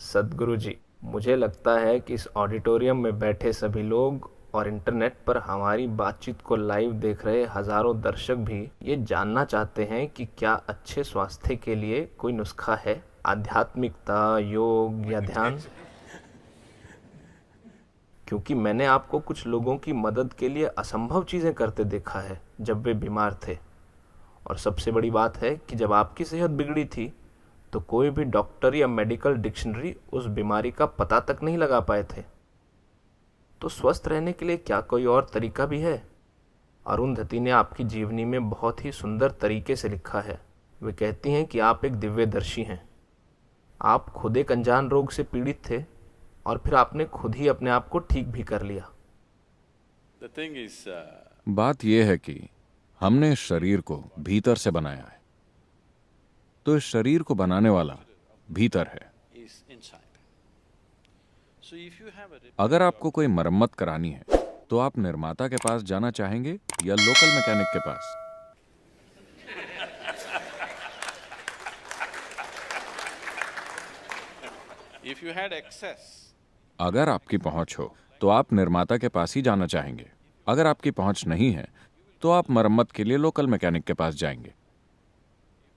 सद्गुरु जी, मुझे लगता है कि इस ऑडिटोरियम में बैठे सभी लोग और इंटरनेट पर हमारी बातचीत को लाइव देख रहे हजारों दर्शक भी ये जानना चाहते हैं कि क्या अच्छे स्वास्थ्य के लिए कोई नुस्खा है? आध्यात्मिकता, योग या ध्यान? क्योंकि मैंने आपको कुछ लोगों की मदद के लिए असंभव चीजें करते देखा है जब वे बीमार थे। और सबसे बड़ी बात है कि जब आपकी सेहत बिगड़ी थी तो कोई भी डॉक्टर या मेडिकल डिक्शनरी उस बीमारी का पता तक नहीं लगा पाए थे। तो स्वस्थ रहने के लिए क्या कोई और तरीका भी है? अरुंधति ने आपकी जीवनी में बहुत ही सुंदर तरीके से लिखा है। वे कहती हैं कि आप एक दिव्यदर्शी हैं। आप खुद एक अनजान रोग से पीड़ित थे और फिर आपने खुद ही अपने आप को ठीक भी कर लिया। बात यह है कि हमने इस शरीर को भीतर से बनाया है, तो इस शरीर को बनाने वाला भीतर है। अगर आपको कोई मरम्मत करानी है तो आप निर्माता के पास जाना चाहेंगे या लोकल मैकेनिक के पास? अगर आपकी पहुंच हो तो आप निर्माता के पास ही जाना चाहेंगे। अगर आपकी पहुंच नहीं है तो आप मरम्मत के लिए लोकल मैकेनिक के पास जाएंगे।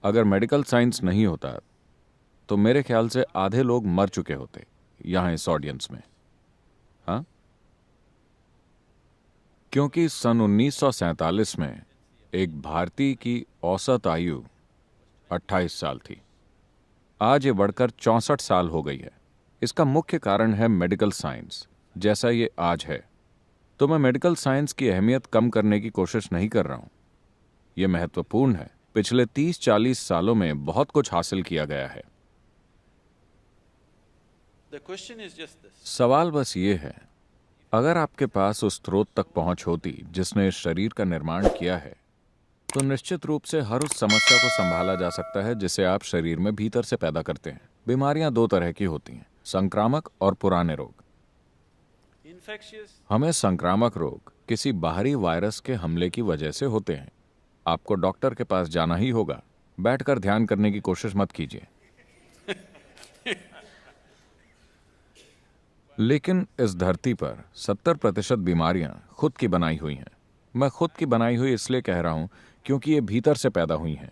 अगर मेडिकल साइंस नहीं होता तो मेरे ख्याल से आधे लोग मर चुके होते यहां इस ऑडियंस में। हाँ, क्योंकि सन 1947 में एक भारतीय की औसत आयु 28 साल थी। आज ये बढ़कर 64 साल हो गई है। इसका मुख्य कारण है मेडिकल साइंस जैसा ये आज है। तो मैं मेडिकल साइंस की अहमियत कम करने की कोशिश नहीं कर रहा हूं। यह महत्वपूर्ण है। पिछले 30-40 सालों में बहुत कुछ हासिल किया गया है। सवाल बस ये है, अगर आपके पास उस स्रोत तक पहुंच होती जिसने इस शरीर का निर्माण किया है, तो निश्चित रूप से हर उस समस्या को संभाला जा सकता है जिसे आप शरीर में भीतर से पैदा करते हैं। बीमारियां दो तरह की होती हैं, संक्रामक और पुराने रोग। हमें संक्रामक रोग किसी बाहरी वायरस के हमले की वजह से होते हैं। आपको डॉक्टर के पास जाना ही होगा। बैठकर ध्यान करने की कोशिश मत कीजिए। लेकिन इस धरती पर 70% बीमारियां खुद की बनाई हुई हैं। मैं खुद की बनाई हुई इसलिए कह रहा हूं क्योंकि ये भीतर से पैदा हुई हैं।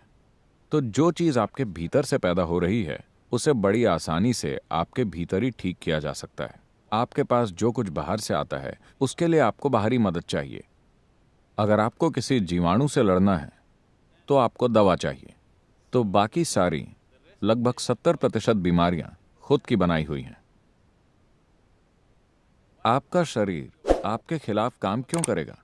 तो जो चीज आपके भीतर से पैदा हो रही है उसे बड़ी आसानी से आपके भीतर ही ठीक किया जा सकता है। आपके पास जो कुछ बाहर से आता है उसके लिए आपको बाहरी मदद चाहिए। अगर आपको किसी जीवाणु से लड़ना है तो आपको दवा चाहिए। तो बाकी सारी लगभग 70% बीमारियां खुद की बनाई हुई हैं। आपका शरीर आपके खिलाफ काम क्यों करेगा?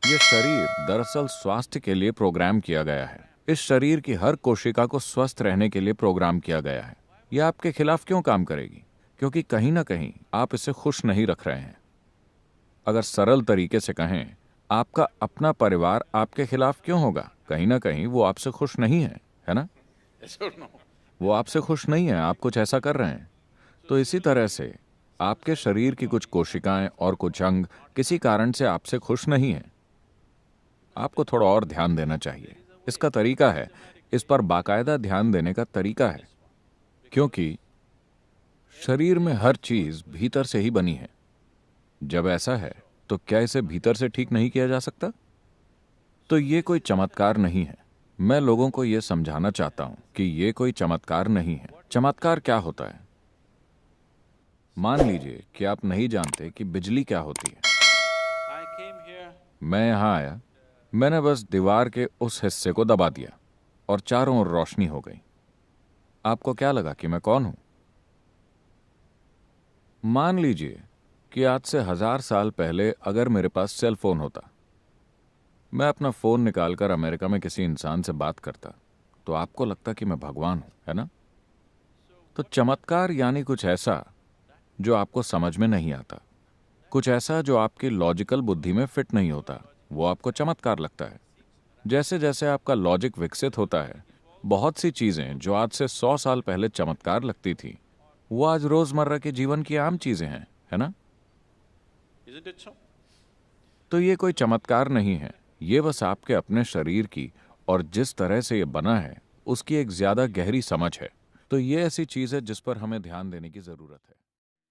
यह शरीर दरअसल स्वास्थ्य के लिए प्रोग्राम किया गया है। इस शरीर की हर कोशिका को स्वस्थ रहने के लिए प्रोग्राम किया गया है। यह आपके खिलाफ क्यों काम करेगी? क्योंकि कहीं ना कहीं आप इसे खुश नहीं रख रहे हैं। अगर सरल तरीके से कहें, आपका अपना परिवार आपके खिलाफ क्यों होगा? कहीं ना कहीं वो आपसे खुश नहीं है ना? वो आपसे खुश नहीं है, आप कुछ ऐसा कर रहे हैं। तो इसी तरह से आपके शरीर की कुछ कोशिकाएं और कुछ अंग किसी कारण से आपसे खुश नहीं है। आपको थोड़ा और ध्यान देना चाहिए। इसका तरीका है, इस पर बाकायदा ध्यान देने का तरीका है, क्योंकि शरीर में हर चीज भीतर से ही बनी है। जब ऐसा है तो क्या इसे भीतर से ठीक नहीं किया जा सकता? तो ये कोई चमत्कार नहीं है। मैं लोगों को यह समझाना चाहता हूं कि यह कोई चमत्कार नहीं है। चमत्कार क्या होता है? मान लीजिए कि आप नहीं जानते कि बिजली क्या होती है। मैं यहां आया, मैंने बस दीवार के उस हिस्से को दबा दिया और चारों ओर रोशनी हो गई। आपको क्या लगा कि मैं कौन हूं? मान लीजिए कि आज से 1000 साल पहले अगर मेरे पास सेल फोन होता, मैं अपना फोन निकालकर अमेरिका में किसी इंसान से बात करता, तो आपको लगता कि मैं भगवान हूं, है ना? तो चमत्कार यानी कुछ ऐसा जो आपको समझ में नहीं आता, कुछ ऐसा जो आपकी लॉजिकल बुद्धि में फिट नहीं होता, वो आपको चमत्कार लगता है। जैसे जैसे आपका लॉजिक विकसित होता है, बहुत सी चीजें जो आज से 100 साल पहले चमत्कार लगती थी, वो आज रोजमर्रा के जीवन की आम चीजें हैं, है ना? तो ये कोई चमत्कार नहीं है। ये बस आपके अपने शरीर की और जिस तरह से ये बना है उसकी एक ज्यादा गहरी समझ है। तो ये ऐसी चीज है जिस पर हमें ध्यान देने की जरूरत है।